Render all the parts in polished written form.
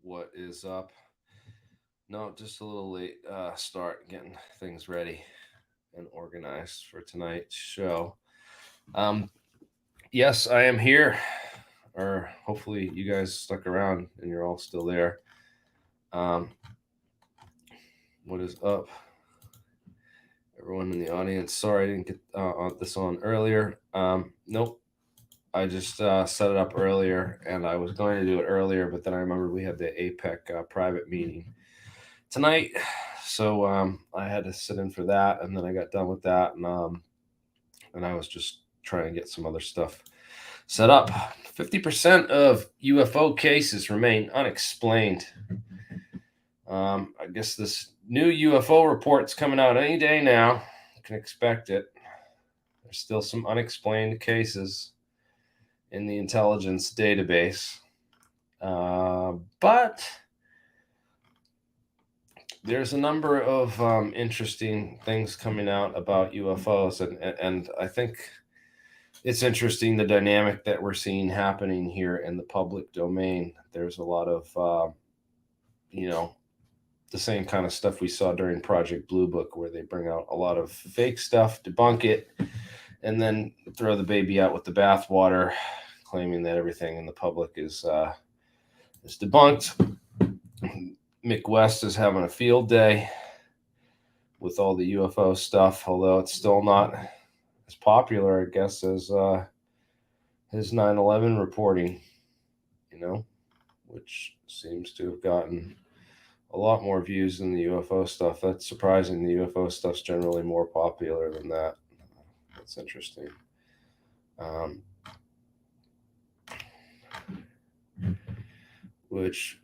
What is up? No, just a little late start getting things ready and organized for tonight's show. Um, yes, I am here, or hopefully you guys stuck around and you're all still there. Um, what is up, everyone in the audience? Sorry I didn't get this on earlier. Nope, I just set it up earlier, and I was going to do it earlier, but then I remembered we had the APEC private meeting tonight, so I had to sit in for that, and then I got done with that, and I was just trying to get some other stuff set up. 50% of UFO cases remain unexplained. I guess this new UFO report's coming out any day now. You can expect it. There's still some unexplained cases in the intelligence database, but there's a number of interesting things coming out about UFOs, and I think it's interesting the dynamic that we're seeing happening here in the public domain. There's a lot of the same kind of stuff we saw during Project Blue Book, where they bring out a lot of fake stuff, debunk it, and then throw the baby out with the bathwater, claiming that everything in the public is debunked. Mick West is having a field day with all the UFO stuff, although it's still not as popular, I guess, as his 9/11 reporting, which seems to have gotten a lot more views than the UFO stuff. That's surprising. The UFO stuff's generally more popular than that. That's interesting. Which,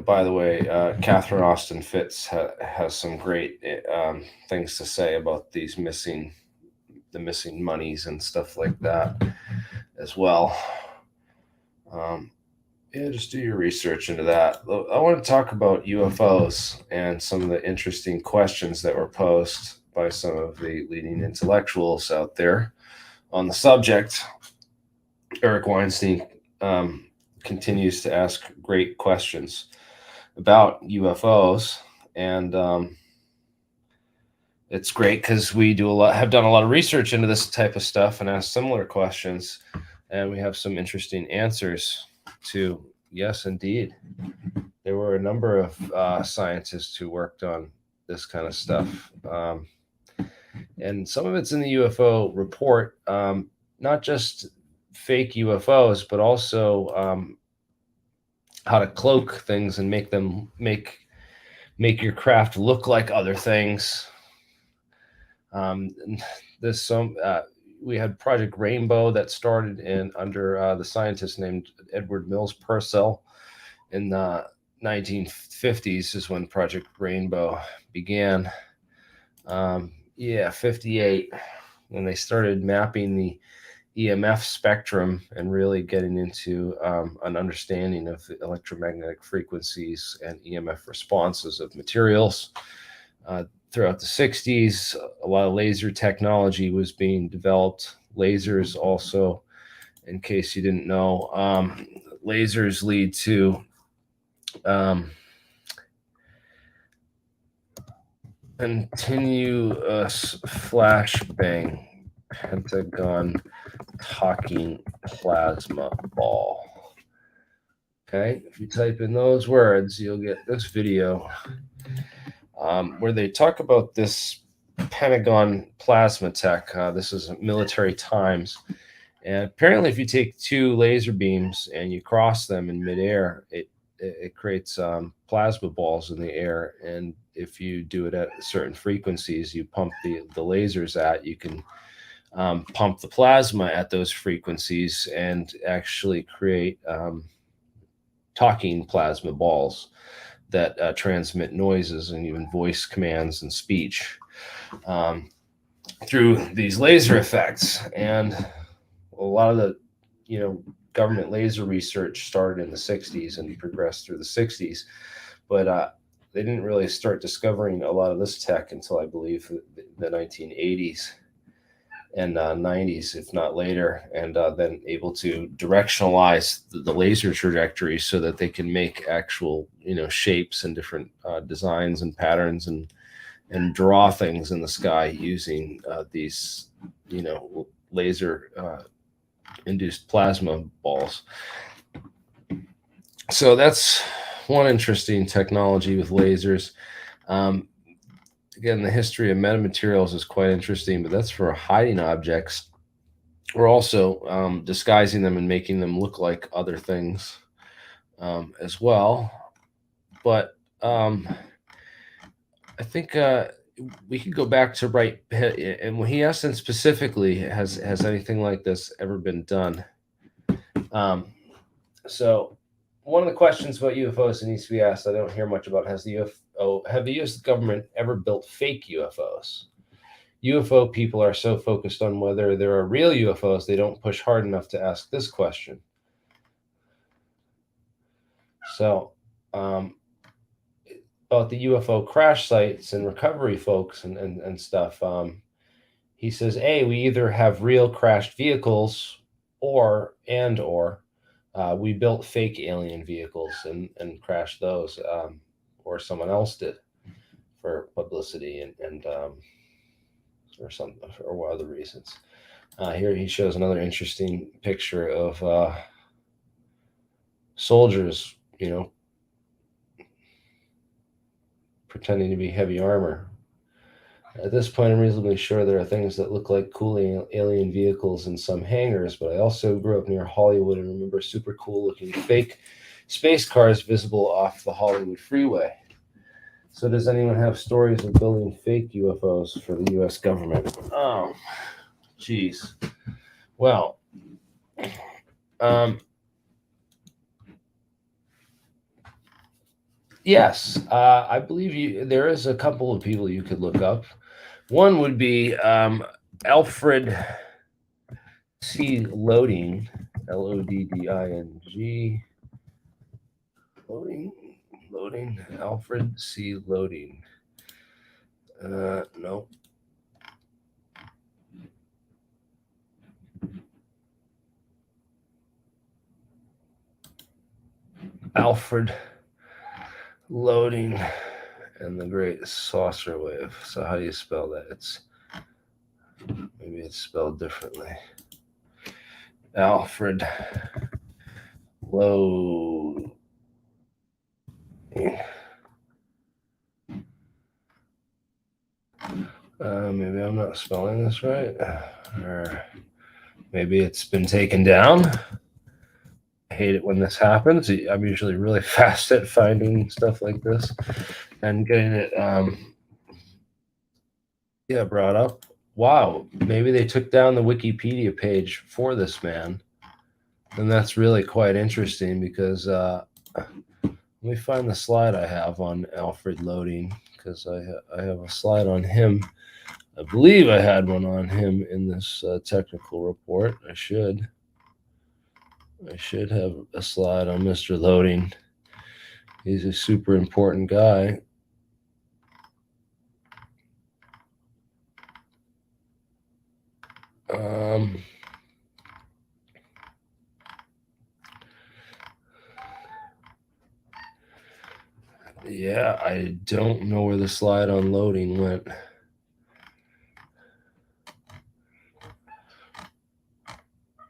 by the way, Catherine Austin Fitz has some great things to say about the missing monies and stuff like that as well. Just do your research into that. I want to talk about UFOs and some of the interesting questions that were posed by some of the leading intellectuals out there on the subject. Eric Weinstein continues to ask great questions about UFOs, and it's great because we have done a lot of research into this type of stuff and asked similar questions, and we have some interesting answers to. Yes, indeed, there were a number of scientists who worked on this kind of stuff, and some of it's in the UFO report, not just fake UFOs, but also how to cloak things and make your craft look like other things. We had Project Rainbow that started under the scientist named Edward Mills Purcell in the 1950s is when Project Rainbow began. 58, when they started mapping the EMF spectrum and really getting into an understanding of the electromagnetic frequencies and EMF responses of materials. Throughout the 60s, a lot of laser technology was being developed. Lasers also, in case you didn't know, lasers lead to continuous flashbang pentagon talking plasma ball. Okay, if you type in those words, you'll get this video where they talk about this Pentagon plasma tech. This is Military Times. And apparently, if you take two laser beams and you cross them in midair, it creates plasma balls in the air. And if you do it at certain frequencies, you pump the lasers at, you can pump the plasma at those frequencies and actually create talking plasma balls that transmit noises and even voice commands and speech through these laser effects. And a lot of the government laser research started in the 60s and progressed through the 60s, but they didn't really start discovering a lot of this tech until, I believe, the 1980s. and 90s, if not later, and then able to directionalize the laser trajectories so that they can make actual, shapes and different designs and patterns and draw things in the sky using these, laser induced plasma balls. So that's one interesting technology with lasers. Again, the history of metamaterials is quite interesting, but that's for hiding objects. We're also disguising them and making them look like other things as well. But I think we could go back to Wright, and when he asked him specifically, has anything like this ever been done? So one of the questions about UFOs that needs to be asked, I don't hear much about, have the U.S. government ever built fake UFOs? UFO people are so focused on whether there are real UFOs, they don't push hard enough to ask this question. So, about the UFO crash sites and recovery folks and stuff, he says, we either have real crashed vehicles or we built fake alien vehicles and crashed those, or someone else did for publicity and or some or other reasons. Here he shows another interesting picture of soldiers, pretending to be heavy armor. At this point, I'm reasonably sure there are things that look like cool alien vehicles in some hangars, but I also grew up near Hollywood and remember super cool looking fake space cars visible off the Hollywood freeway. So does anyone have stories of building fake UFOs for the U.S. government? Oh, geez. Well, yes, I believe there is a couple of people you could look up. One would be Alfred C. Loedding, Lodding. Loading, Alfred C. Loedding. No. Alfred Loedding and the Great Saucer Wave. So how do you spell that? Maybe it's spelled differently. Alfred Loedding. Maybe I'm not spelling this right, or maybe it's been taken down. I hate it when this happens. I'm usually really fast at finding stuff like this and getting it brought up. Wow, maybe they took down the Wikipedia page for this man. And that's really quite interesting because let me find the slide I have on Alfred Loedding, because I have a slide on him. I believe I had one on him in this technical report. I should have a slide on Mr. Loedding. He's a super important guy. Yeah, I don't know where the slide on Loedding went.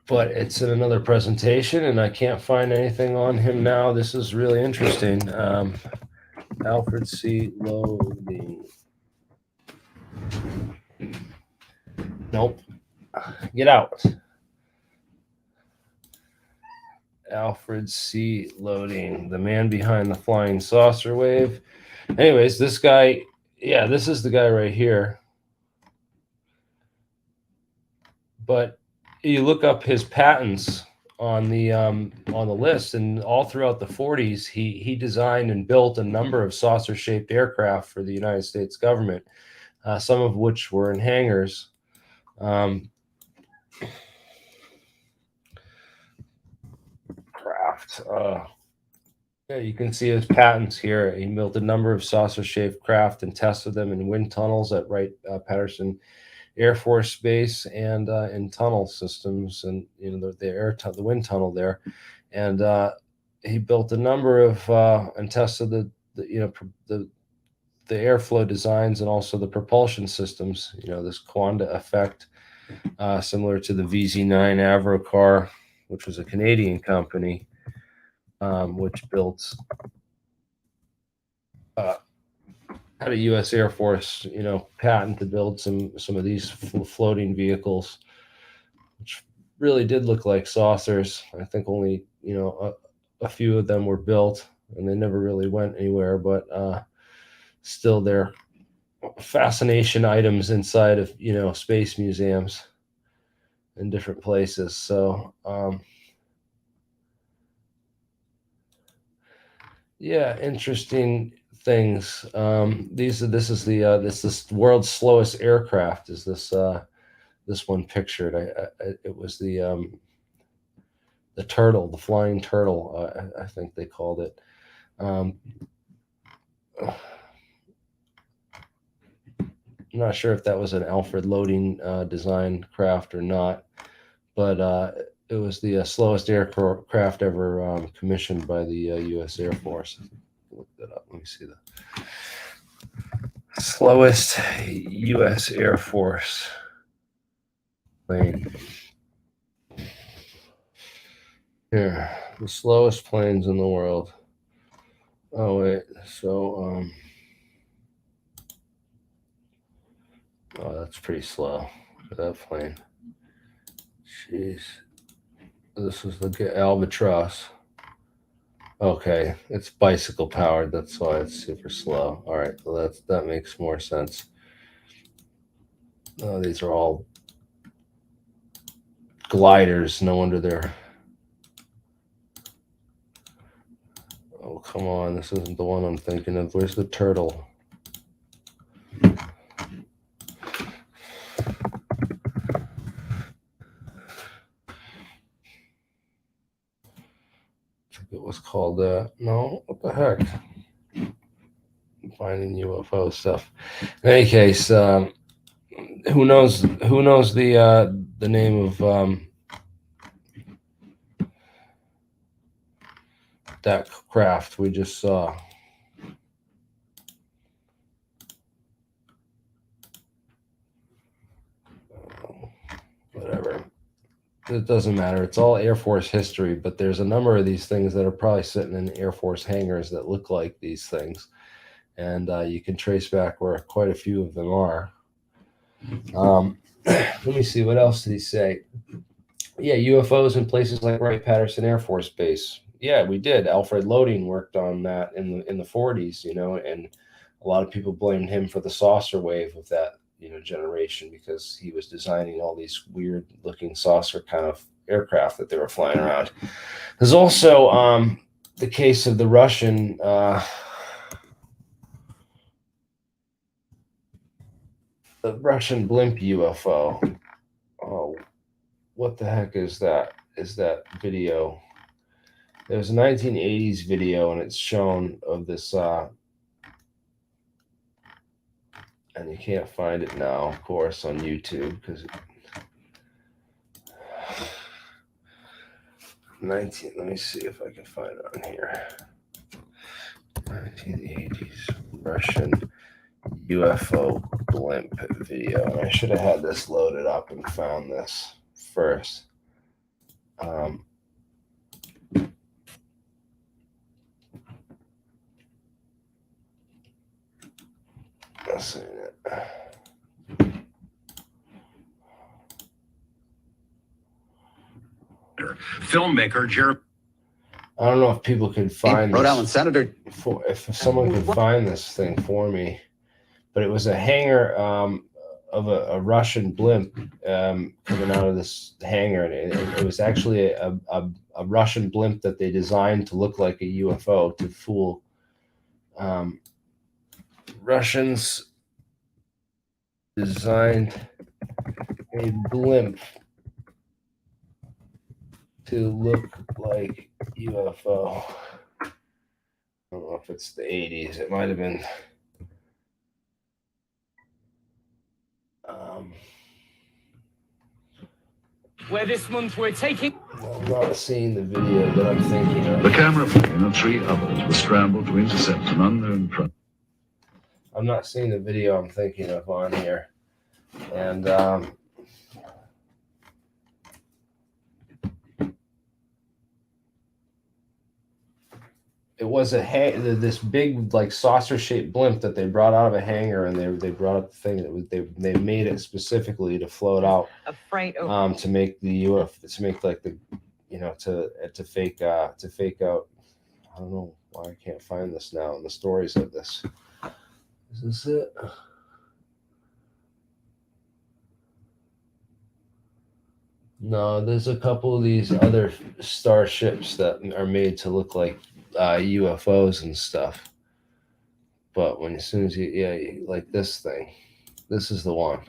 But it's in another presentation, and I can't find anything on him now. This is really interesting. Alfred C. Loedding. Nope. Get out. Alfred C. Loedding, the man behind the flying saucer wave. Anyways, this guy, this is the guy right here. But you look up his patents on the list, and all throughout the 40s, he designed and built a number of saucer-shaped aircraft for the United States government, some of which were in hangars. You can see his patents here. He built a number of saucer-shaped craft and tested them in wind tunnels at Wright-Patterson Air Force Base and in tunnel systems, and the wind tunnel there, and he built a number of and tested the airflow designs and also the propulsion systems. This Quanda effect, similar to the VZ9 Avro car, which was a Canadian company, which built had a U.S. Air Force, patent to build some of these floating vehicles, which really did look like saucers. I think only a few of them were built, and they never really went anywhere. But still, they're fascination items inside of space museums in different places. So yeah, interesting things. This is the world's slowest aircraft. Is this one pictured? It was the turtle, the flying turtle. I think they called it. I'm not sure if that was an Alfred Loedding design craft or not, but it was the slowest aircraft ever commissioned by the U.S. Air Force. Look that up. Let me see the slowest U.S. Air Force plane. Here, the slowest planes in the world. Oh wait, so oh, that's pretty slow. Look at that plane. Jeez, this is the Albatross. Okay, it's bicycle powered. That's why it's super slow. All right, well that makes more sense. Oh, these are all gliders. No wonder they're. Oh, come on. This isn't the one I'm thinking of. Where's the turtle? I think it was called that. No, what the heck? I'm finding UFO stuff. In any case, who knows the name of that craft we just saw? Whatever. It doesn't matter. It's all Air Force history, but there's a number of these things that are probably sitting in Air Force hangars that look like these things. And you can trace back where quite a few of them are. Let me see. What else did he say? Yeah, UFOs in places like Wright-Patterson Air Force Base. Yeah, we did. Alfred Loedding worked on that in the 40s, and a lot of people blamed him for the saucer wave of that generation, because he was designing all these weird looking saucer kind of aircraft that they were flying around. There's also the case of the Russian blimp UFO. Oh, what the heck is that? Is that video? There's a 1980s video, and it's shown of this, and you can't find it now, of course, on YouTube, because 19. Let me see if I can find it on here. 1980s Russian UFO blimp video. And I should have had this loaded up and found this first. Let's see it. Filmmaker Jeremy. I don't know if people could find Rhode this. Island Senator. If someone could find this thing for me, but it was a hangar of a Russian blimp coming out of this hangar, and it was actually a Russian blimp that they designed to look like a UFO to fool Russians. Designed a blimp to look like UFO. I don't know if it's the 80s. It might have been. where this month we're taking... I'm not seeing the video that I'm thinking of. The camera plane and 3 others were scrambled to intercept an unknown front. I'm not seeing the video I'm thinking of on here. And it was this big like saucer-shaped blimp that they brought out of a hangar, and they brought up the thing that was they made it specifically to float out to make the UFO, to make like the to fake out. I don't know why I can't find this now in the stories of this. Is this it? No, there's a couple of these other starships that are made to look like UFOs and stuff. But as soon as you like this thing, this is the one.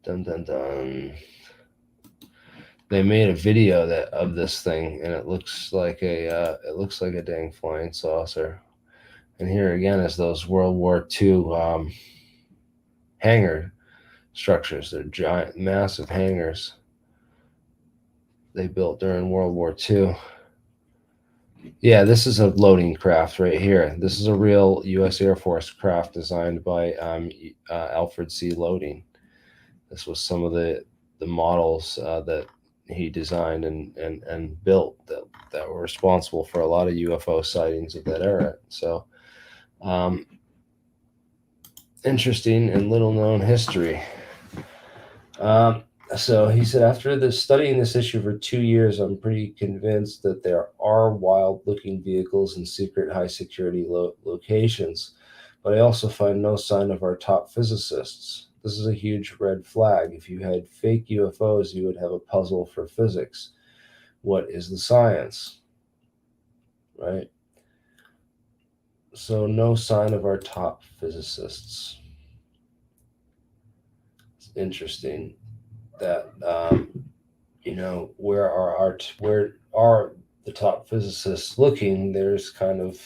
Dun dun dun. They made a video of this thing, and it looks like a dang flying saucer. And here again is those World War II hangar structures. They're giant, massive hangars they built during World War II. Yeah, this is a loading craft right here. This is a real U.S. Air Force craft designed by Alfred C. Loedding. This was some of the models that he designed and built that were responsible for a lot of UFO sightings of that era. So interesting and little known history. So he said, after studying this issue for 2 years, I'm pretty convinced that there are wild-looking vehicles in secret high-security locations, but I also find no sign of our top physicists. This is a huge red flag. If you had fake UFOs, you would have a puzzle for physics. What is the science? Right? So no sign of our top physicists. It's interesting that where are the top physicists looking? There's kind of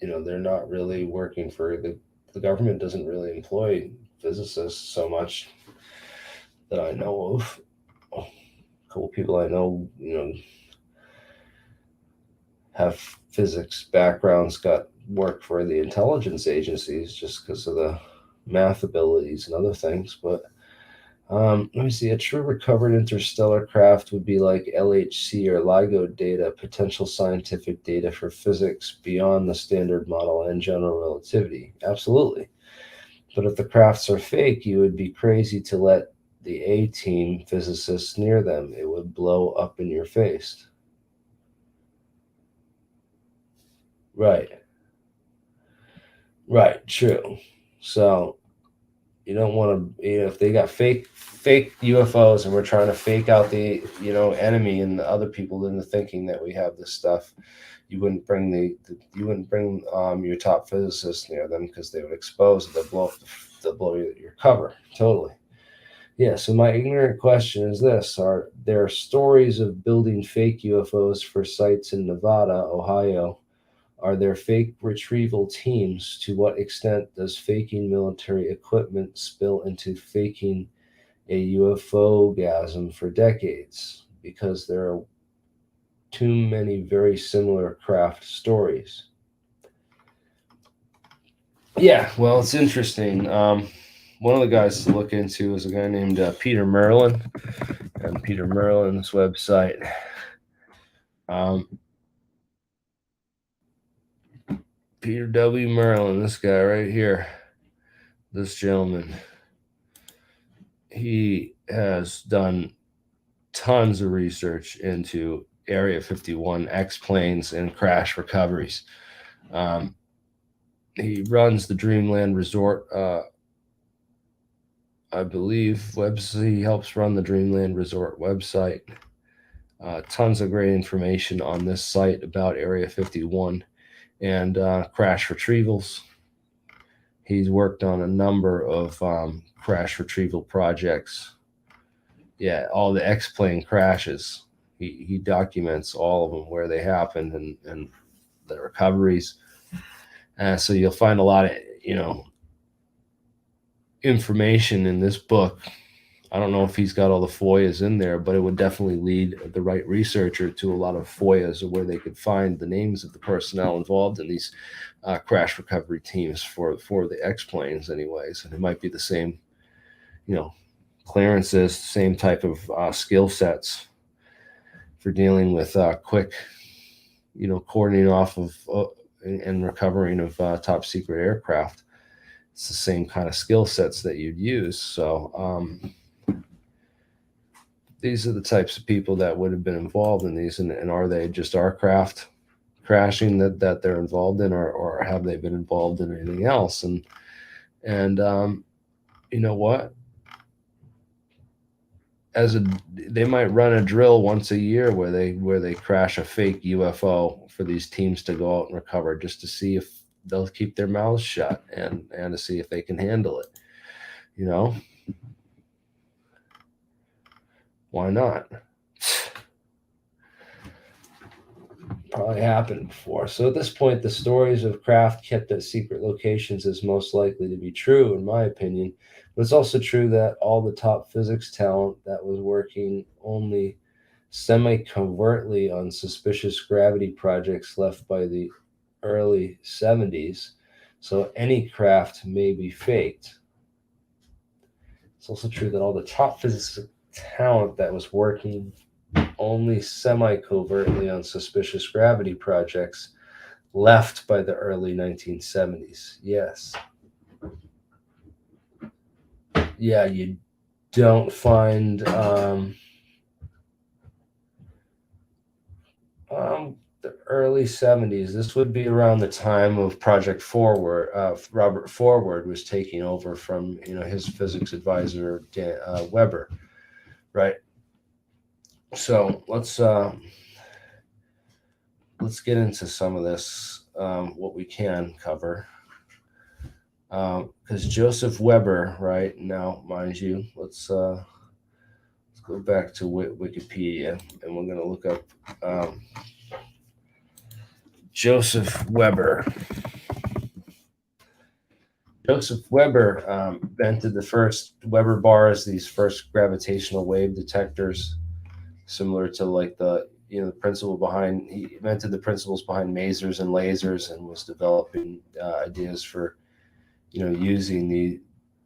they're not really working for the government. Doesn't really employ physicists so much that I know of. A couple people I know have physics backgrounds, got work for the intelligence agencies just because of the math abilities and other things. But let me see, a true recovered interstellar craft would be like LHC or LIGO data, potential scientific data for physics beyond the standard model and general relativity. Absolutely. But if the crafts are fake, you would be crazy to let the A-team physicists near them. It would blow up in your face. Right, true. So you don't want to, if they got fake UFOs and we're trying to fake out the enemy and the other people into thinking that we have this stuff, you wouldn't bring your top physicists near them, because they would expose it. They'll blow your cover totally. Yeah. So my ignorant question is this: are there stories of building fake UFOs for sites in Nevada, Ohio? Are there fake retrieval teams? To what extent does faking military equipment spill into faking a UFO-gasm for decades? Because there are too many very similar craft stories. Yeah, well, it's interesting. One of the guys to look into is a guy named Peter Merlin, and Peter Merlin's website. Peter W. Merlin, this guy right here, this gentleman, he has done tons of research into Area 51 X-planes and crash recoveries. He runs the Dreamland Resort, I believe, he helps run the Dreamland Resort website. Tons of great information on this site about Area 51 and crash retrievals. He's worked on a number of crash retrieval projects. Yeah, all the X-plane crashes. He documents all of them, where they happened, and the recoveries. So you'll find a lot of, information in this book. I don't know if he's got all the FOIAs in there, but it would definitely lead the right researcher to a lot of FOIAs where they could find the names of the personnel involved in these crash recovery teams for the X-planes anyways. And it might be the same, clearances, same type of skill sets for dealing with quick, cordoning off of and recovering of top secret aircraft. It's the same kind of skill sets that you'd use. So these are the types of people that would have been involved in these. And are they just aircraft crashing that they're involved in, or have they been involved in anything else? And you know what? They might run a drill once a year where they crash a fake UFO for these teams to go out and recover, just to see if they'll keep their mouths shut and to see if they can handle it. Why not? Probably happened before. So at this point, the stories of craft kept at secret locations is most likely to be true, in my opinion. But it's also true that all the top physics talent that was working only semi-covertly on suspicious gravity projects left by the early 70s. So any craft may be faked. It's also true that all the top physics talent that was working only semi-covertly on suspicious gravity projects left by the early 1970s. Yes. Yeah, you don't find the early 70s. This would be around the time of Project Forward. Robert Forward was taking over from his physics advisor Weber, right? So let's get into some of this, what we can cover, because Joseph Weber, right now, mind you, let's go back to Wikipedia, and we're going to look up Joseph Weber. Joseph Weber invented the first Weber bars, these first gravitational wave detectors, similar to like the principle behind. He invented the principles behind masers and lasers, and was developing ideas for using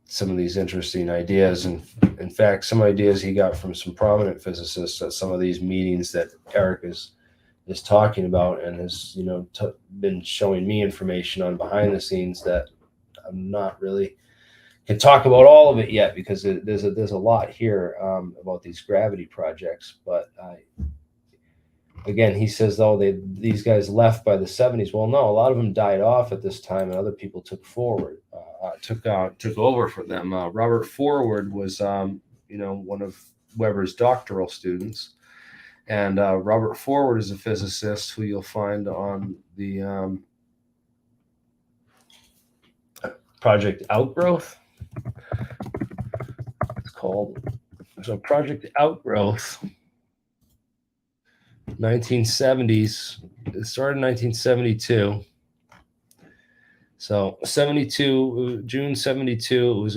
some of these interesting ideas. And in fact, some ideas he got from some prominent physicists at some of these meetings that Eric is talking about, and has been showing me information on behind the scenes that I'm not really can talk about all of it yet, because there's a lot here about these gravity projects. But again, he says, these guys left by the 70s. Well, no, a lot of them died off at this time, and other people took over for them. Robert Forward was one of Weber's doctoral students, and Robert Forward is a physicist who you'll find on the Project Outgrowth. It's called. So Project Outgrowth, 1970s. It started in 1972. So 72, June 72, it was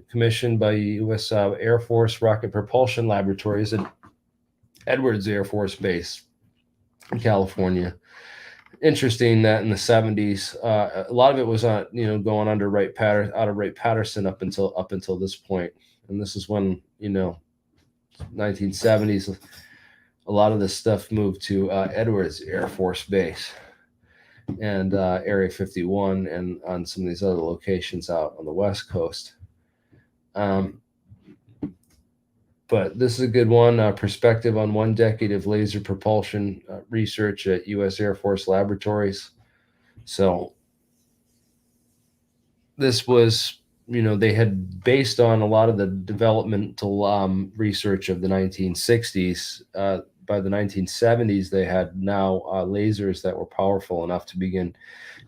commissioned by U.S. Air Force Rocket Propulsion Laboratories at Edwards Air Force Base in California. Interesting that in the 70s, a lot of it was going under out of Wright-Patterson up until this point. And this is when 1970s, a lot of this stuff moved to Edwards Air Force Base and Area 51, and on some of these other locations out on the West Coast. But this is a good one. Perspective on 1 decade of laser propulsion research at U.S. Air Force laboratories. So this was, they had based on a lot of the developmental research of the 1960s. By the 1970s, they had now lasers that were powerful enough to begin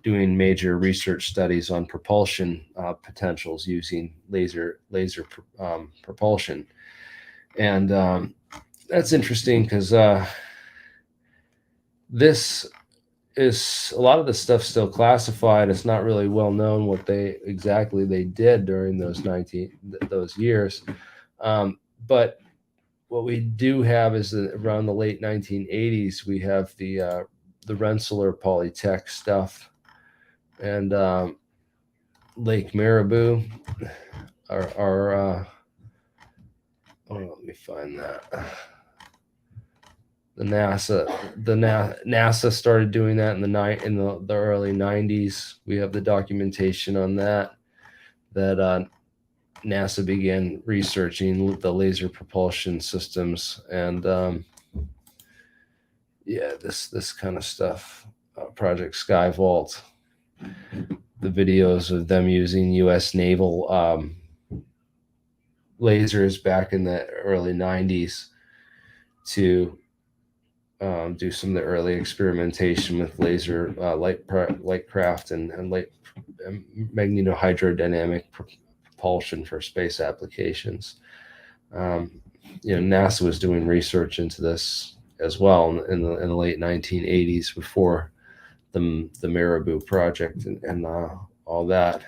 doing major research studies on propulsion potentials using laser propulsion. And that's interesting because this is a lot of the stuff still classified. It's not really well known what they did during those years. But what we do have is that around the late 1980s, we have the Rensselaer Polytech stuff, and Lake Marabou are let me find that. NASA started doing that in the early 90s. We have the documentation on that NASA began researching the laser propulsion systems, and this kind of stuff. Project Skyvault, the videos of them using U.S. naval lasers back in the early 90s to do some of the early experimentation with laser light craft and light magnetohydrodynamic propulsion for space applications. NASA was doing research into this as well in the late 1980s before the Marabou project and all that.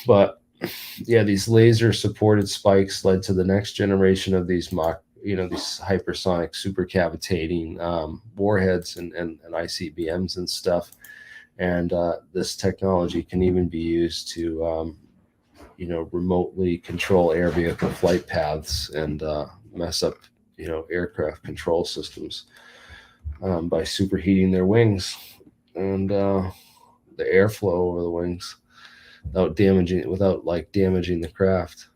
But yeah, these laser supported spikes led to the next generation of these these hypersonic supercavitating warheads and ICBMs and stuff. And this technology can even be used to, remotely control air vehicle flight paths and mess up, aircraft control systems by superheating their wings and the airflow over the wings without damaging the craft.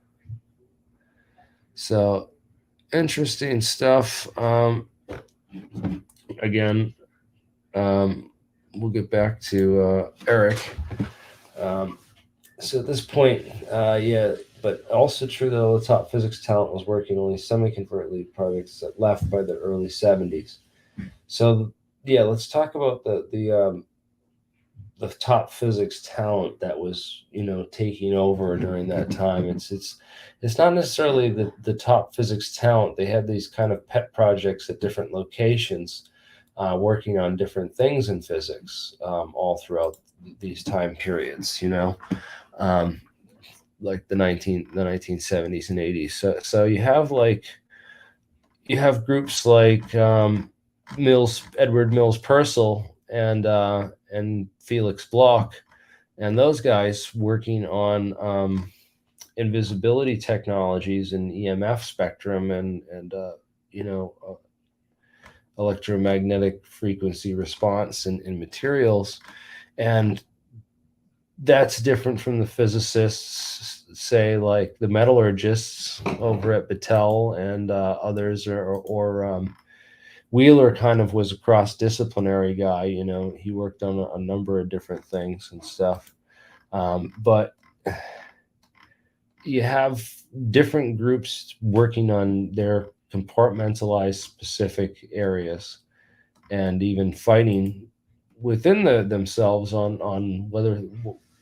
So interesting stuff. Again, we'll get back to Eric. So at this point, but also true that all the top physics talent was working on these semi-convert lead projects that left by the early 70s. So let's talk about the top physics talent that was taking over during that time. It's not necessarily the top physics talent. They had these kind of pet projects at different locations, working on different things in physics all throughout these time periods. Like the 1970s and 80s. So you have groups like Edward Mills Purcell and Felix Bloch, and those guys working on invisibility technologies and EMF spectrum and electromagnetic frequency response in materials. And that's different from the physicists, say, like the metallurgists over at Battelle and others, or Wheeler kind of was a cross-disciplinary guy. He worked on a number of different things and stuff. But you have different groups working on their compartmentalized specific areas and even fighting within themselves on whether,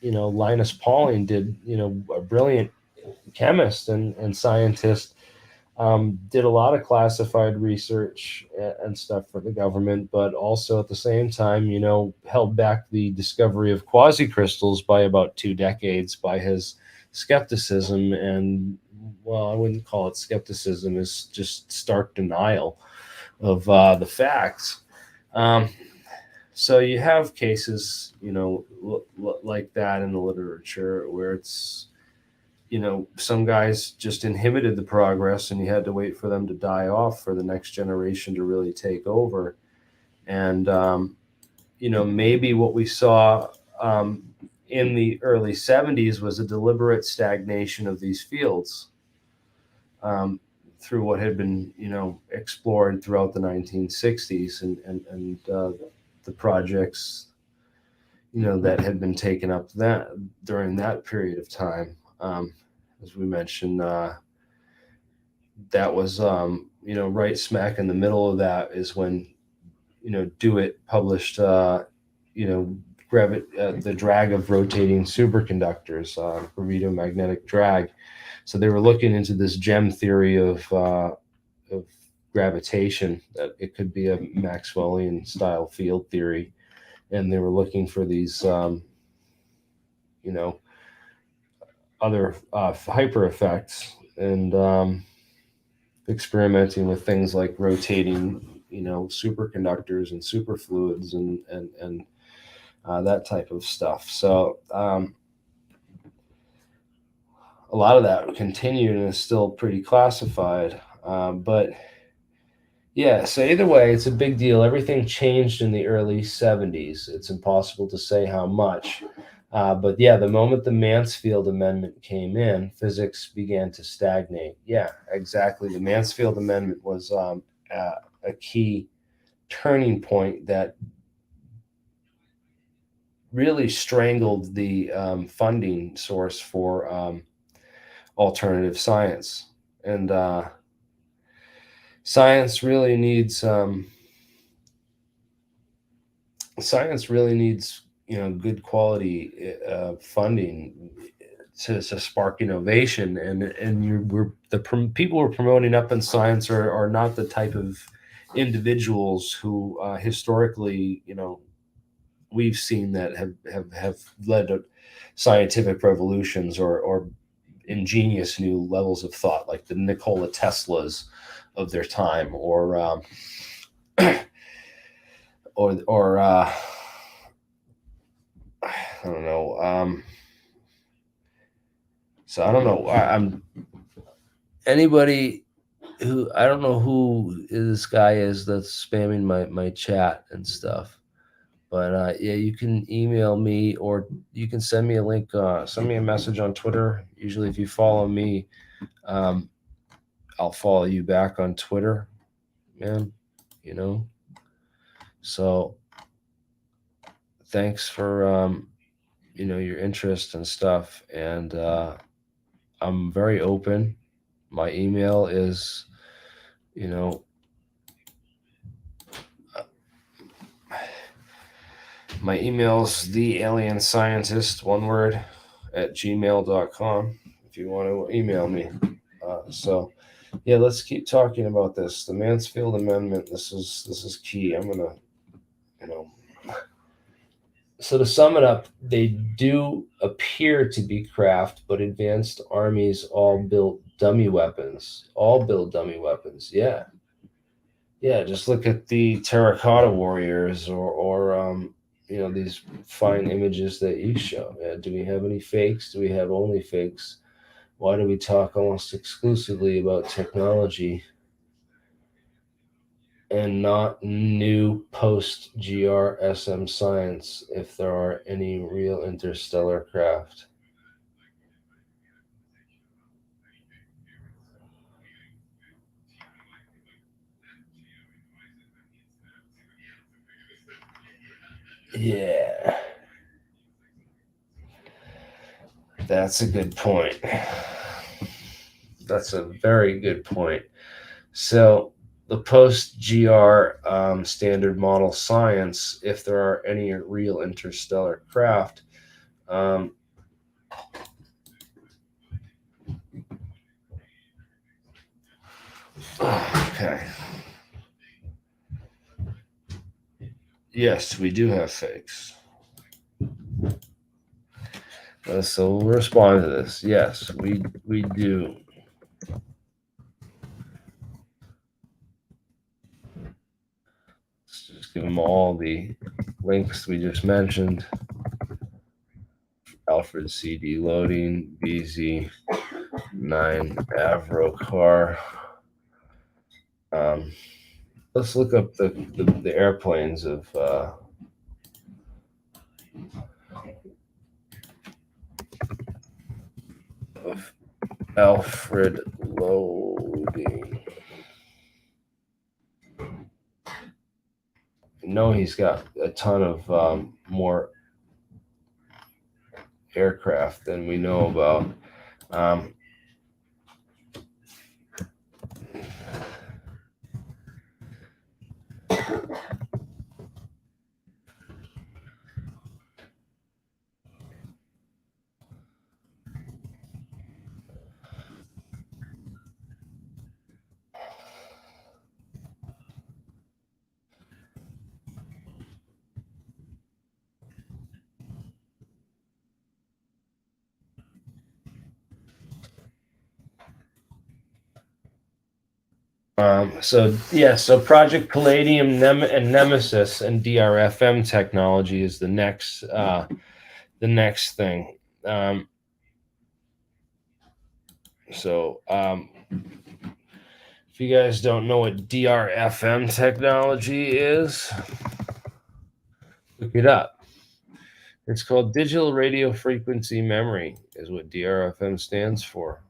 Linus Pauling did, a brilliant chemist and scientist, did a lot of classified research and stuff for the government, but also at the same time, held back the discovery of quasicrystals by about 2 decades by his skepticism. And, well, I wouldn't call it skepticism, it's just stark denial of the facts. So you have cases, like that in the literature where it's, some guys just inhibited the progress and you had to wait for them to die off for the next generation to really take over. And, maybe what we saw in the early 70s was a deliberate stagnation of these fields through what had been, explored throughout the 1960s and the projects, that had been taken up during that period of time. As we mentioned, that was, right smack in the middle of that is when, DeWitt published, the drag of rotating superconductors, gravitomagnetic drag. So they were looking into this gem theory of gravitation, that it could be a Maxwellian style field theory. And they were looking for these, other hyper effects, and experimenting with things like rotating, superconductors and superfluids and that type of stuff. So a lot of that continued and is still pretty classified. But yeah, so either way, it's a big deal. Everything changed in the early 70s. It's impossible to say how much. But yeah, the moment the Mansfield Amendment came in, physics began to stagnate. Yeah, exactly. The Mansfield Amendment was a key turning point that really strangled the funding source for alternative science. And science really needs good quality funding to spark innovation, and people we're promoting up in science are not the type of individuals who historically we've seen that have led to scientific revolutions or ingenious new levels of thought, like the Nikola Teslas of their time, or I don't know. So I don't know. I'm anybody who I don't know who this guy is that's spamming my chat and stuff. But yeah, you can email me, or you can send me a link. Send me a message on Twitter. Usually, if you follow me, I'll follow you back on Twitter, man. So thanks for your interest and stuff, and I'm very open. My email is my email's thealienscientist, one word, at gmail.com if you want to email me. So yeah, let's keep talking about this. The Mansfield Amendment, this is key. I'm gonna So to sum it up, they do appear to be craft, but advanced armies all build dummy weapons. Yeah. Yeah, just look at the terracotta warriors, or these fine images that you show. Do we have any fakes? Do we have only fakes? Why do we talk almost exclusively about technology and not new post GRSM science if there are any real interstellar craft? Yeah, that's a good point. That's a very good point. So the post GR standard model science, if there are any real interstellar craft, okay. Yes, we do have fakes. So we'll respond to this. Yes, we do. Let's just give them all the links we just mentioned. Alfred CD Loedding, BZ9 Avro car. Let's look up the airplanes of Alfred Loedding. He's got a ton of more aircraft than we know about. So Project Palladium and Nemesis and DRFM technology is the next thing. If you guys don't know what DRFM technology is, look it up. It's called Digital Radio Frequency Memory, is what DRFM stands for.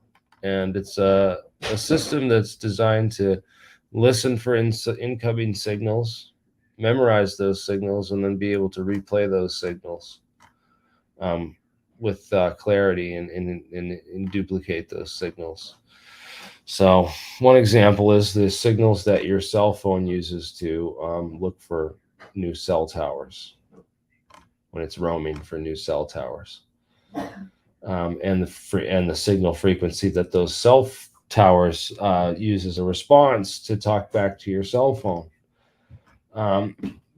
And it's a system that's designed to listen for incoming signals, memorize those signals, and then be able to replay those signals with clarity and duplicate those signals. So one example is the signals that your cell phone uses to look for new cell towers when it's roaming for new cell towers, and the signal frequency that those cell towers use as a response to talk back to your cell phone.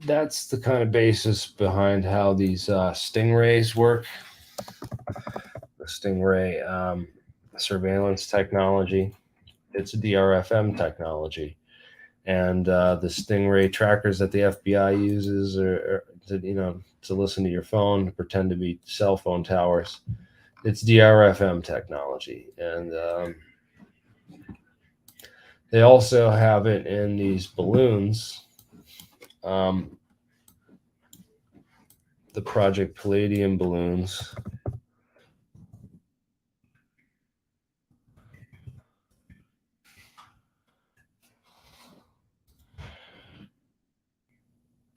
That's the kind of basis behind how these stingrays work. The stingray surveillance technology. It's a DRFM technology, and the stingray trackers that the FBI uses are to listen to your phone, pretend to be cell phone towers. It's DRFM technology, and they also have it in these balloons. The Project Palladium balloons.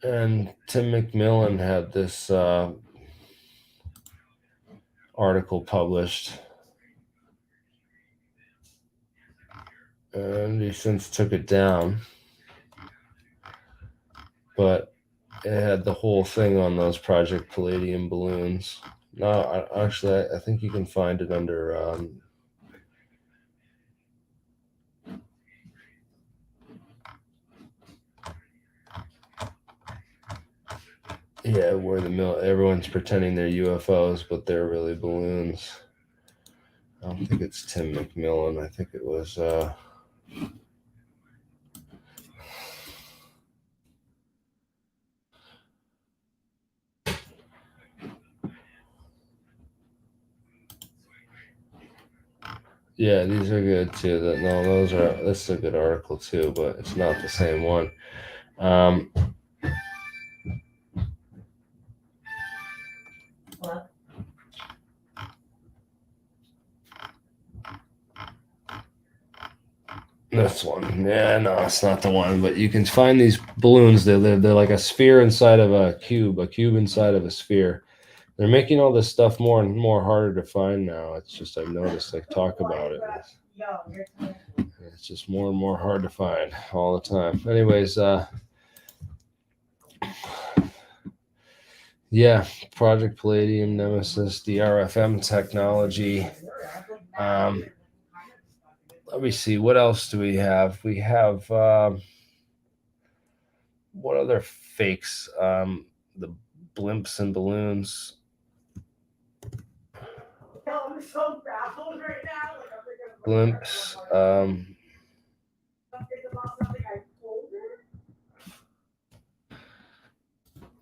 And Tim McMillan had this article published, and he since took it down, but it had the whole thing on those Project Palladium balloons. No, actually, I think you can find it under where everyone's pretending they're UFOs, but they're really balloons. I don't think it's Tim McMillan. I think it was yeah, these are good too. This is a good article too, but it's not the same one. This one. Yeah, no, it's not the one, but you can find these balloons. They're like a sphere inside of a cube inside of a sphere. They're making all this stuff more and more harder to find now. It's just, I've noticed, they talk about it. It's just more and more hard to find all the time. Anyways, Project Palladium, Nemesis, DRFM technology. Let me see. What else do we have? We have what other fakes? The blimps and balloons. I'm so baffled right now. Blimps.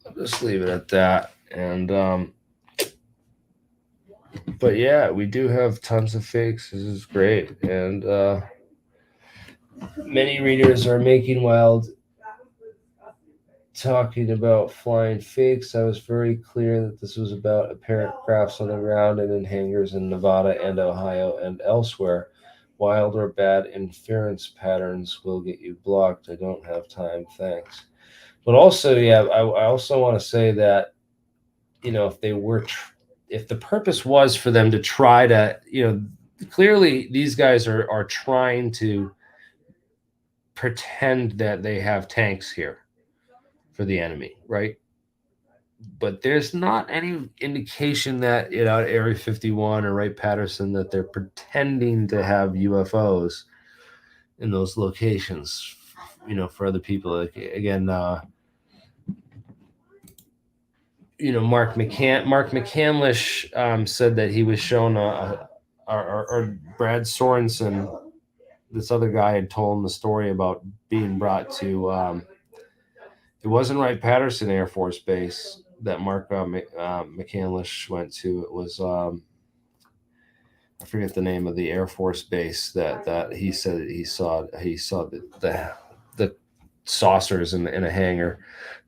I'll just leave it at that. And but yeah, we do have tons of fakes. This is great, and many readers are making wild talking about flying fakes. I was very clear that this was about apparent crafts on the ground and in hangars in Nevada and Ohio and elsewhere. Wild or bad inference patterns will get you blocked. I don't have time, thanks. But also, I also want to say that, if they were, if the purpose was for them to try to, clearly these guys are trying to pretend that they have tanks here for the enemy, right? But there's not any indication that at Area 51 or Wright-Patterson that they're pretending to have UFOs in those locations, for other people. Like, again, Mark McCandlish said that he was shown or Brad Sorensen this other guy had told him the story about being brought to. It wasn't Wright-Patterson Air Force Base that Mark McCandlish went to. It was I forget the name of the Air Force base that he said that he saw the saucers in a hangar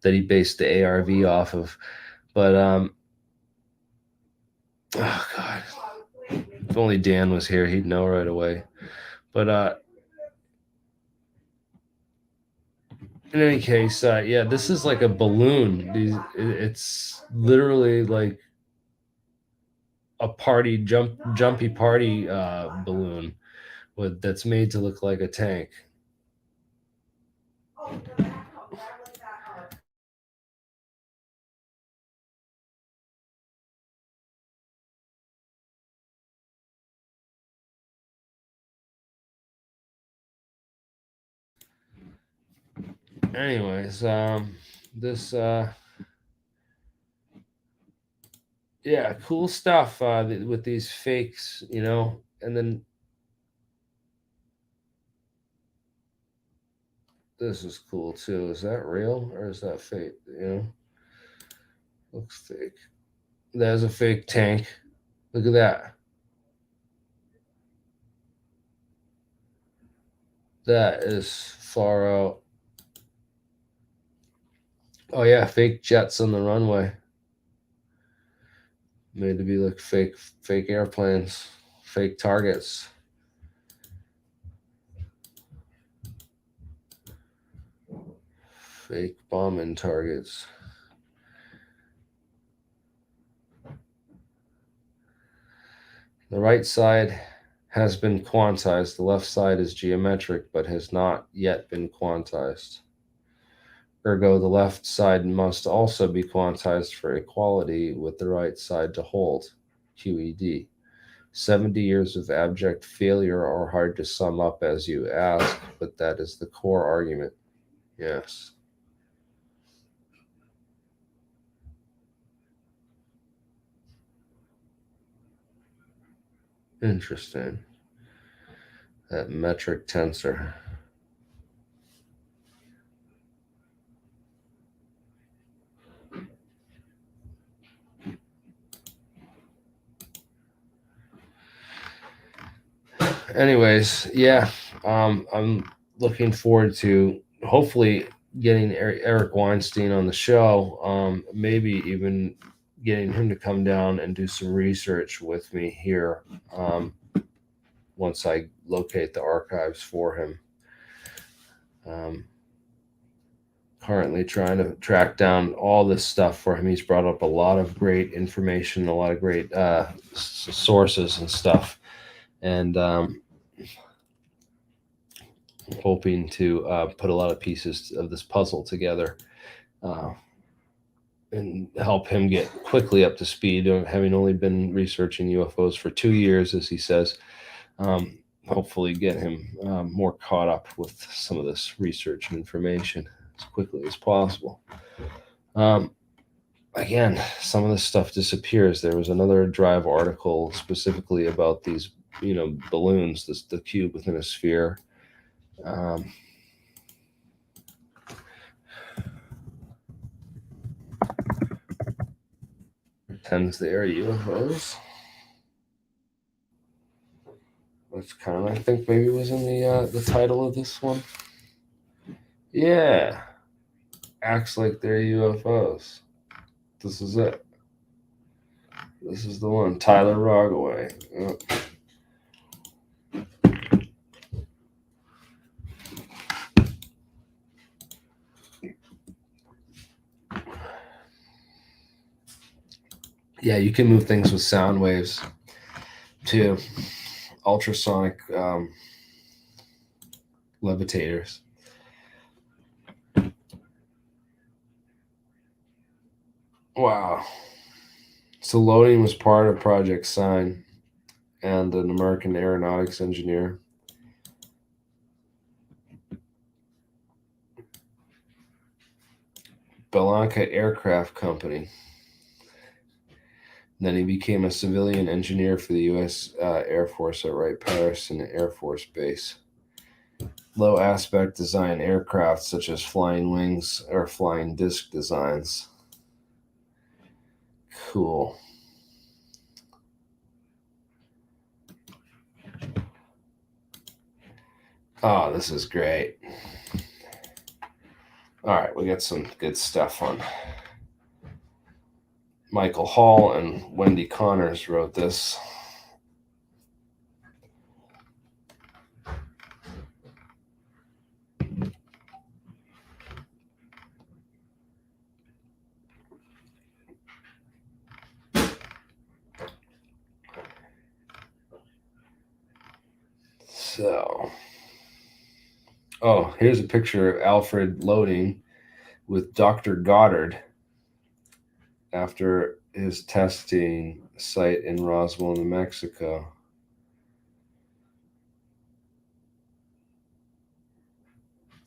that he based the ARV off of. But oh god, if only Dan was here, he'd know right away. But in any case, yeah, this is like a balloon. It's literally like a jumpy party balloon that's made to look like a tank. Anyways, this yeah, cool stuff with these fakes, and then this is cool too. Is that real or is that fake? Looks fake. There's a fake tank. Look at that. That is far out. Oh yeah, fake jets on the runway. Made to be like fake airplanes, fake targets. Fake bombing targets. The right side has been quantized. The left side is geometric, but has not yet been quantized. Ergo, the left side must also be quantized for equality with the right side to hold. QED. 70 years of abject failure are hard to sum up as you ask, but that is the core argument. Yes. Interesting. That metric tensor. Anyways, yeah, I'm looking forward to hopefully getting Eric Weinstein on the show. Maybe even getting him to come down and do some research with me here once I locate the archives for him. Currently trying to track down all this stuff for him. He's brought up a lot of great information, a lot of great sources and stuff, and hoping to put a lot of pieces of this puzzle together and help him get quickly up to speed, having only been researching UFOs for 2 years, as he says. Hopefully get him more caught up with some of this research and information as quickly as possible. Again, some of this stuff disappears. There was another Drive article specifically about these, balloons, the cube within a sphere. Pretends they are UFOs. Which kind of, I think, maybe was in the title of this one. Yeah, acts like they're UFOs. This is it. This is the one, Tyler Roggaway. Yeah, you can move things with sound waves too. Ultrasonic levitators. Wow. So Loedding was part of Project Sign and an American aeronautics engineer. Belanca Aircraft Company. Then he became a civilian engineer for the U.S. Air Force at Wright-Patterson Air Force Base. low aspect design aircraft such as flying wings or flying disc designs. Cool. Oh, this is great. All right, we got some good stuff on. Michael Hall and Wendy Connors wrote this. So, oh, here's a picture of Alfred Loedding with Dr. Goddard after his testing site in Roswell, New Mexico.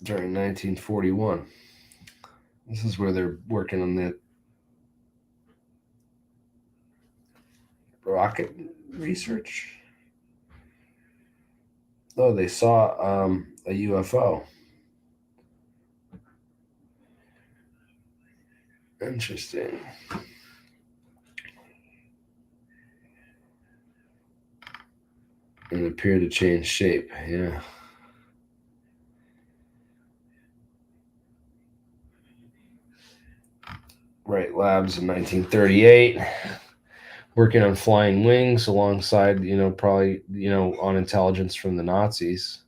During 1941. This is where they're working on the rocket research. Oh, they saw a UFO. Interesting. And it appeared to change shape. Yeah. Wright Labs in 1938. Working on flying wings alongside, probably, on intelligence from the Nazis.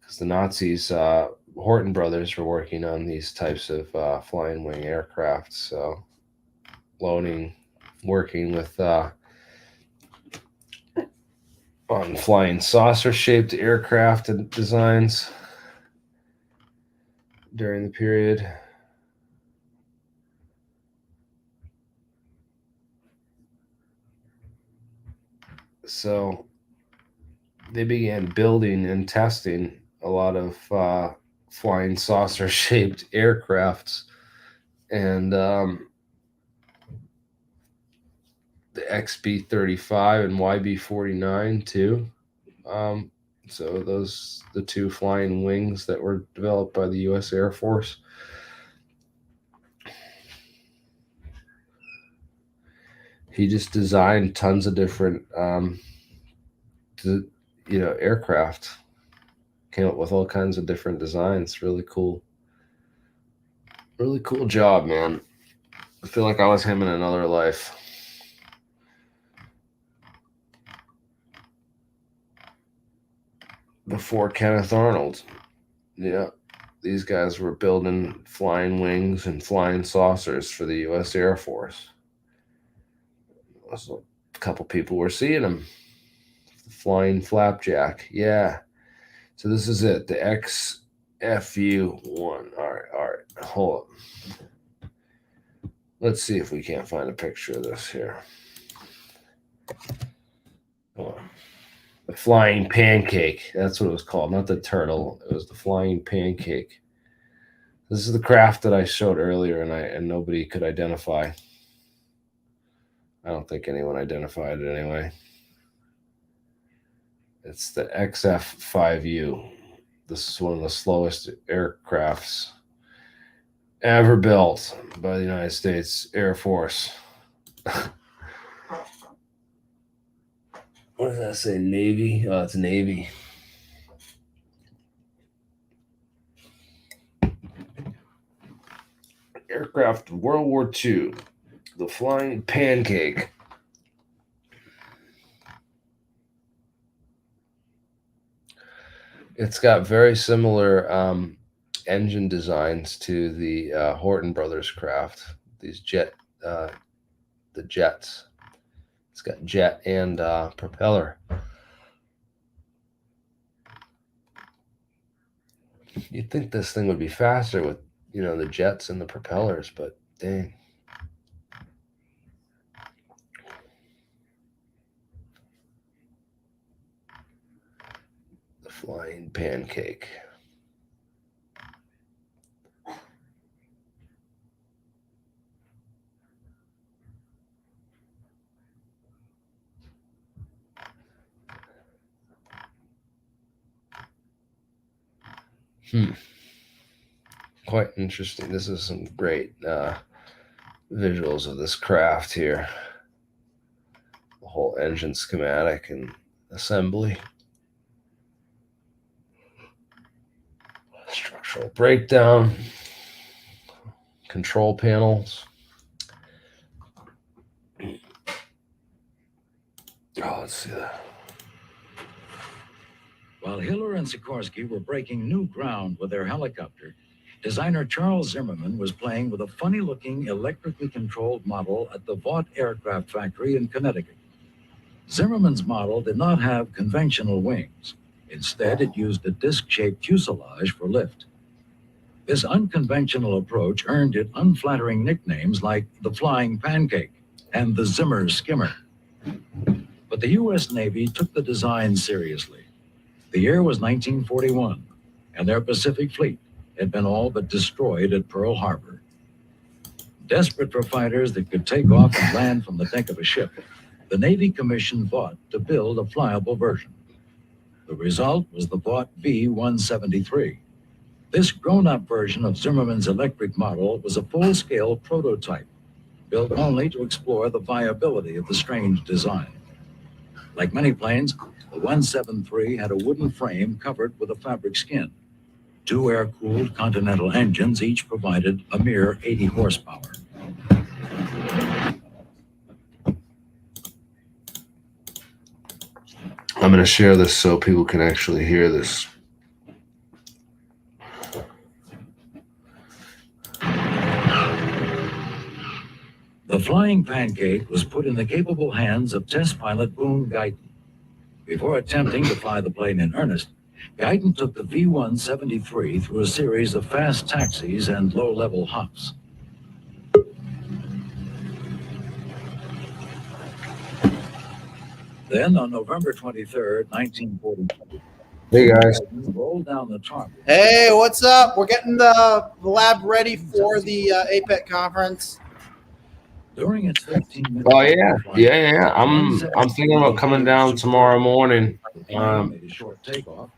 Because the Nazis, Horton brothers were working on these types of flying wing aircraft. So Loedding working with on flying saucer shaped aircraft and designs during the period. So they began building and testing a lot of flying saucer shaped aircrafts, and the XB-35 and YB-49 too. So those the two flying wings that were developed by the U.S. Air Force. He just designed tons of different aircraft. Came up with all kinds of different designs. Really cool job, man. I feel like I was him in another life. Before Kenneth Arnold. Yeah, these guys were building flying wings and flying saucers for the U.S. Air Force. So a couple people were seeing them. Flying flapjack. Yeah. So this is it. The XFU-1. All right. Hold on. Let's see if we can't find a picture of this here. Hold on. The flying pancake. That's what it was called. Not the turtle. It was the flying pancake. This is the craft that I showed earlier, and nobody could identify. I don't think anyone identified it anyway. It's the XF-5U. This is one of the slowest aircrafts ever built by the United States Air Force. What does that say? Navy? Oh, it's Navy. Aircraft of World War II. The flying pancake. It's got very similar engine designs to the Horton Brothers craft. These the jets. It's got jet and propeller. You'd think this thing would be faster with, the jets and the propellers, but dang. The flying pancake. Quite interesting. This is some great visuals of this craft here. The whole engine schematic and assembly. Structural breakdown. Control panels. Oh, let's see that. While Hiller and Sikorsky were breaking new ground with their helicopter, designer Charles Zimmerman was playing with a funny-looking electrically controlled model at the Vought Aircraft Factory in Connecticut. Zimmerman's model did not have conventional wings. Instead, it used a disc-shaped fuselage for lift. This unconventional approach earned it unflattering nicknames like the Flying Pancake and the Zimmer Skimmer. But the U.S. Navy took the design seriously. The year was 1941, and their Pacific Fleet had been all but destroyed at Pearl Harbor. Desperate for fighters that could take off and land from the deck of a ship, the Navy commissioned Vought to build a flyable version. The result was the Vought V-173. This grown-up version of Zimmerman's electric model was a full-scale prototype, built only to explore the viability of the strange design. Like many planes, the 173 had a wooden frame covered with a fabric skin. Two air-cooled Continental engines each provided a mere 80 horsepower. I'm going to share this so people can actually hear this. The Flying Pancake was put in the capable hands of test pilot Boone Guyton. Before attempting to fly the plane in earnest, Guyton took the V-173 through a series of fast taxis and low-level hops. Then, on November 23rd, 1942, Hey, guys. rolled down the tarmac. Hey, what's up? We're getting the lab ready for the APEC conference. During its 15-minute Oh yeah. I'm thinking about coming down tomorrow morning. made a short takeoff,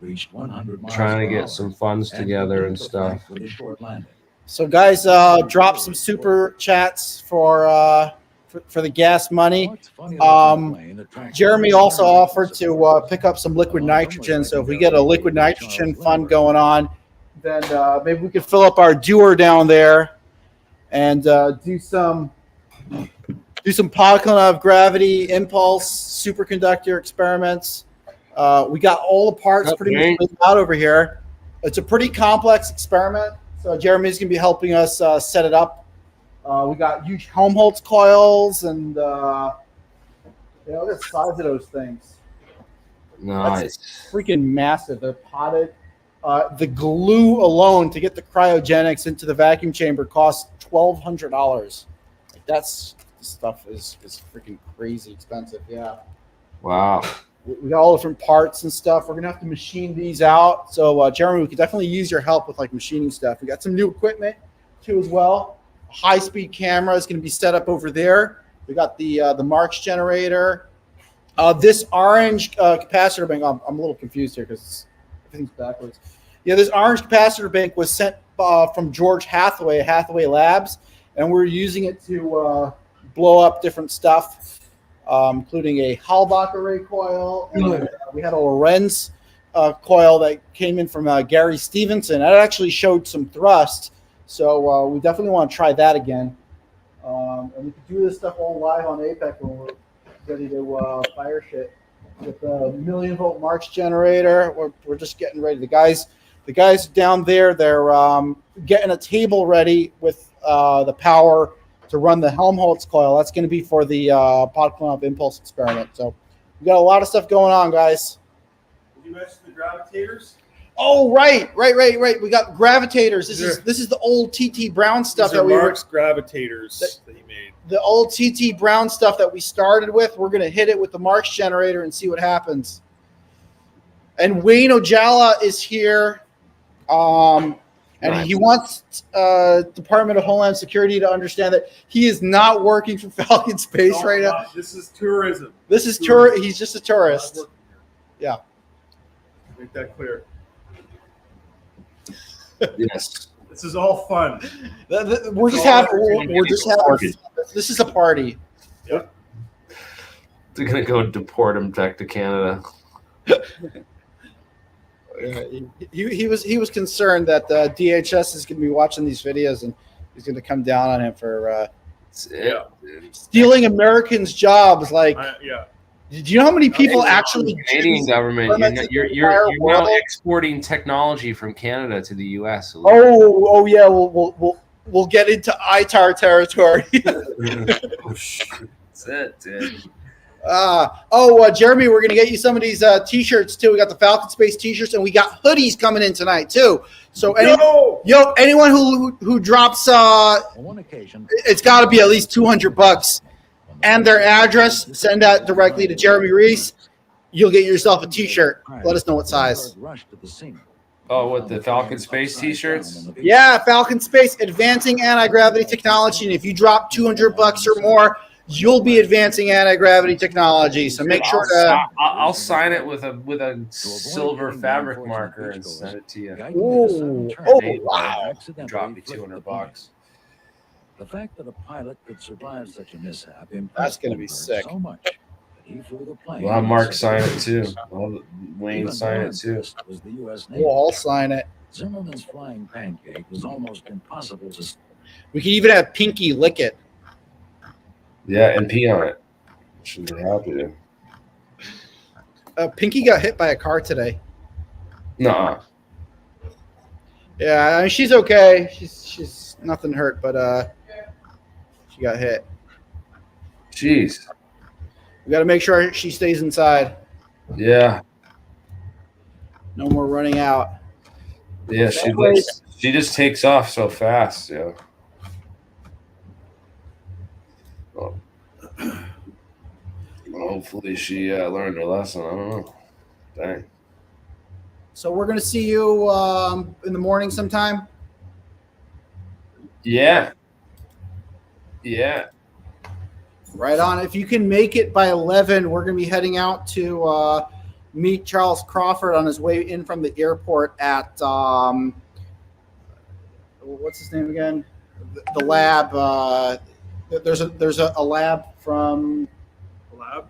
reached 100 miles Trying to per get hour, some funds and together began and to stuff. flight with a short landing. So, guys, drop some super chats for the gas money. What's funny about the plane attracts Jeremy many also foreigners offered to to pick up some liquid nitrogen. So if we get a liquid nitrogen fund going on, then maybe we could fill up our doer down there and do some Pavlov gravity impulse superconductor experiments. We got all the parts pretty much laid out over here. It's a pretty complex experiment. So Jeremy's going to be helping us set it up. We got huge Helmholtz coils and look at the size of those things. Nice. That's freaking massive. They're potted. The glue alone to get the cryogenics into the vacuum chamber costs $1,200. Like this stuff is freaking crazy expensive. Yeah. Wow. We got all different parts and stuff. We're gonna have to machine these out. So Jeremy, we could definitely use your help with like machining stuff. We got some new equipment too as well. High-speed camera is going to be set up over there. We got the Marx generator. This orange capacitor bank. I'm a little confused here because everything's backwards. Yeah, this orange capacitor bank was sent from George Hathaway, Hathaway Labs, and we're using it to blow up different stuff, including a Halbach array coil. And, we had a Lorenz coil that came in from Gary Stevenson. That actually showed some thrust. So we definitely want to try that again. And we can do this stuff all live on APEC when we're ready to fire shit. With the 1,000,000-volt Marx generator, we're just getting ready. The guys down there, they're getting a table ready with the power to run the Helmholtz coil. That's going to be for the Podklanov impulse experiment. So we got a lot of stuff going on, guys. Did you mention the gravitators? Oh, right. We got gravitators. This is the old T.T. Brown stuff that we were gravitators that he made. The old T.T. Brown stuff that we started with. We're going to hit it with the Marx generator and see what happens. And Wayne Ojala is here. And Nice. he wants Department of Homeland Security to understand that he is not working for Falcon Space right now. This is tourism. This is he's just a tourist. Yeah. Make that clear. Yes. This is all fun. We're just having. This is a party. Yeah. They're gonna go deport him back to Canada. He was concerned that the DHS is going to be watching these videos and he's going to come down on him for stealing Americans' jobs. Like, Yeah. do you know how many people actually? Canadian government, you're now exporting technology from Canada to the U.S. Oh yeah, we'll get into ITAR territory. That's it, dude. Jeremy, we're gonna get you some of these T-shirts too. We got the Falcon Space T-shirts, and we got hoodies coming in tonight too. So anyone who drops On one occasion, it's got to be at least $200 and their address. Send that directly to Jeremy Reese. You'll get yourself a T-shirt. Let us know what size. Oh, with the Falcon Space T-shirts? Yeah, Falcon Space, advancing anti-gravity technology, and if you drop $200 or more, you'll be advancing anti-gravity technology. So make sure to. I'll sign it with a silver fabric marker and send it to you. Wow! Drop me $200. The fact that a pilot could survive such a mishap That's gonna be sick. so much that he flew the plane. Well, Mark sign it too. Wayne sign it too. Was the U.S. Navy. We'll all sign it. Zimmerman's flying pancake was almost impossible to. We can even have Pinky lick it. Yeah, and pee on it. Should be happy to. Pinky got hit by a car today. Nah. Yeah, I mean, she's okay. She's nothing hurt, but she got hit. Jeez. We got to make sure she stays inside. Yeah. No more running out. Yeah, she just takes off so fast, yeah. Well, hopefully she learned her lesson. I don't know. Dang. So we're gonna see you in the morning sometime. Yeah. Yeah. Right on. If you can make it by 11, we're gonna be heading out to meet Charles Crawford on his way in from the airport at what's his name again? The lab. There's a lab from Lab.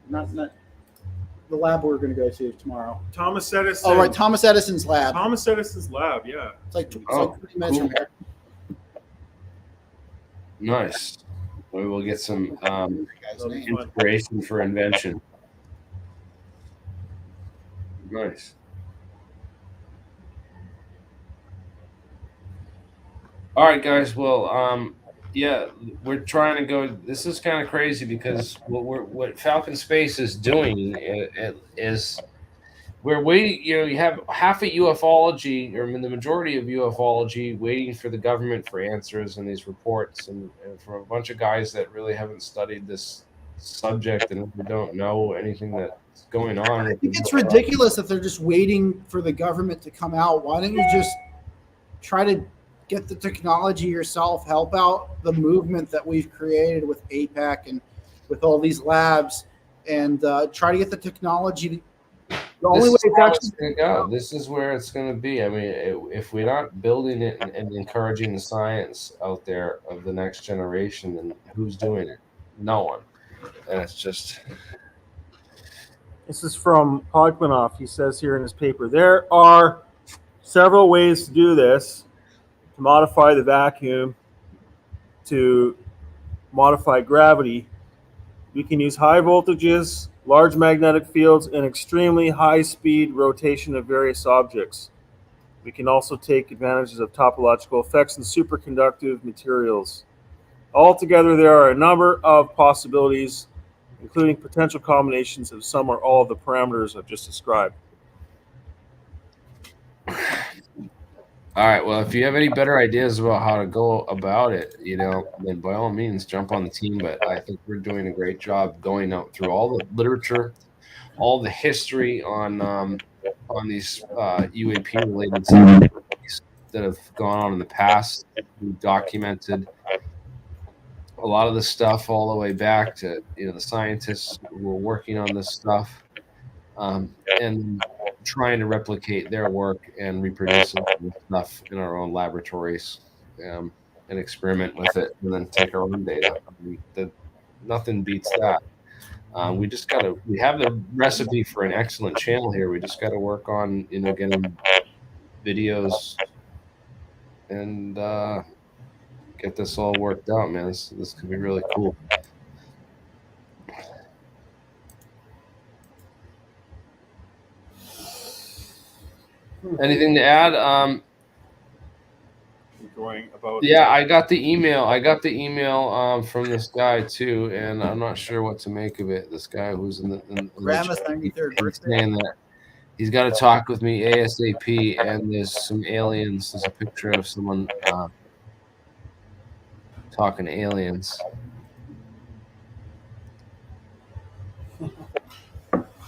not the lab we're going to go to tomorrow. Thomas Edison. Oh right, Thomas Edison's lab. Thomas Edison's lab. Yeah. It's like 30 minutes cool. from here. Nice. We will get some That'll be fun. inspiration for invention. Nice. All right, guys. Well, yeah, we're trying to go. This is kind of crazy because what Falcon Space is doing is we're waiting. You know, you have half of UFOlogy, or the majority of UFOlogy, waiting for the government for answers in these reports, and for a bunch of guys that really haven't studied this subject and don't know anything that's going on. I think it's ridiculous that they're just waiting for the government to come out. Why don't you just try to get the technology yourself, help out the movement that we've created with APAC and with all these labs, and try to get the technology. The only way it's actually going to go. This is where it's going to be. I mean, if we're not building it and encouraging the science out there of the next generation, then who's doing it? No one. And it's just. This is from Podmanoff. He says here in his paper, there are several ways to do this, to modify the vacuum, to modify gravity. We can use high voltages, large magnetic fields, and extremely high-speed rotation of various objects. We can also take advantages of topological effects and superconductive materials. Altogether, there are a number of possibilities, including potential combinations of some or all of the parameters I've just described. All right. Well, if you have any better ideas about how to go about it, then by all means jump on the team. But I think we're doing a great job going out through all the literature, all the history on these UAP related studies that have gone on in the past. We documented a lot of the stuff all the way back to the scientists who were working on this stuff, and trying to replicate their work and reproduce stuff in our own laboratories, and experiment with it, and then take our own data. Nothing beats that. We have the recipe for an excellent channel here. We just got to work on, getting videos and get this all worked out, man. This could be really cool. Anything to add? Going about. Yeah, I got the email. From this guy too, and I'm not sure what to make of it. This guy who's in the Grandma's 93rd he's birthday. saying that he's got to talk with me ASAP, and there's some aliens. There's a picture of someone talking to aliens.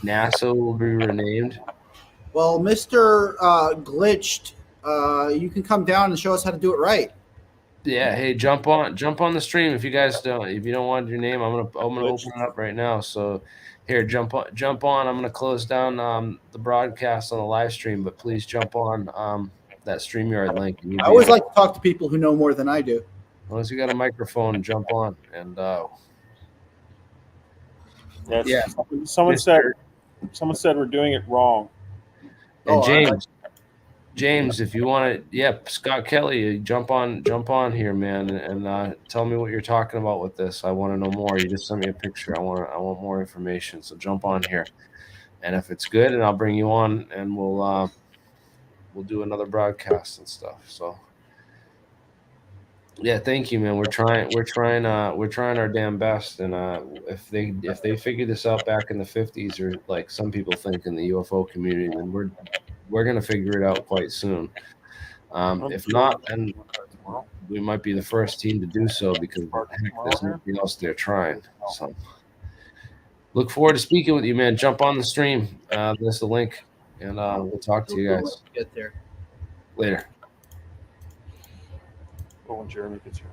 NASA will be renamed. Well, Mr. Glitched, you can come down and show us how to do it right. Yeah, hey, jump on the stream if you don't want your name. I'm gonna open it up right now. So here, jump on. I'm gonna close down the broadcast on the live stream, but please jump on that StreamYard link. I always like to talk to people who know more than I do. As long as you got a microphone, jump on. And Yeah. Someone said we're doing it wrong. And James, if you want to, Scott Kelly, jump on here, man, and tell me what you're talking about with this. I want to know more. You just sent me a picture. I want more information. So jump on here, and if it's good, and I'll bring you on, and we'll do another broadcast and stuff. So yeah, thank you, man. We're trying our damn best, and if they figure this out back in the 50s, or like some people think in the UFO community, then we're going to figure it out quite soon. If not, then we might be the first team to do so, because there's nothing else they're trying. So look forward to speaking with you, man. Jump on the stream. There's the link, and we'll talk to you guys. Get there. Later. Oh, when Jeremy gets here.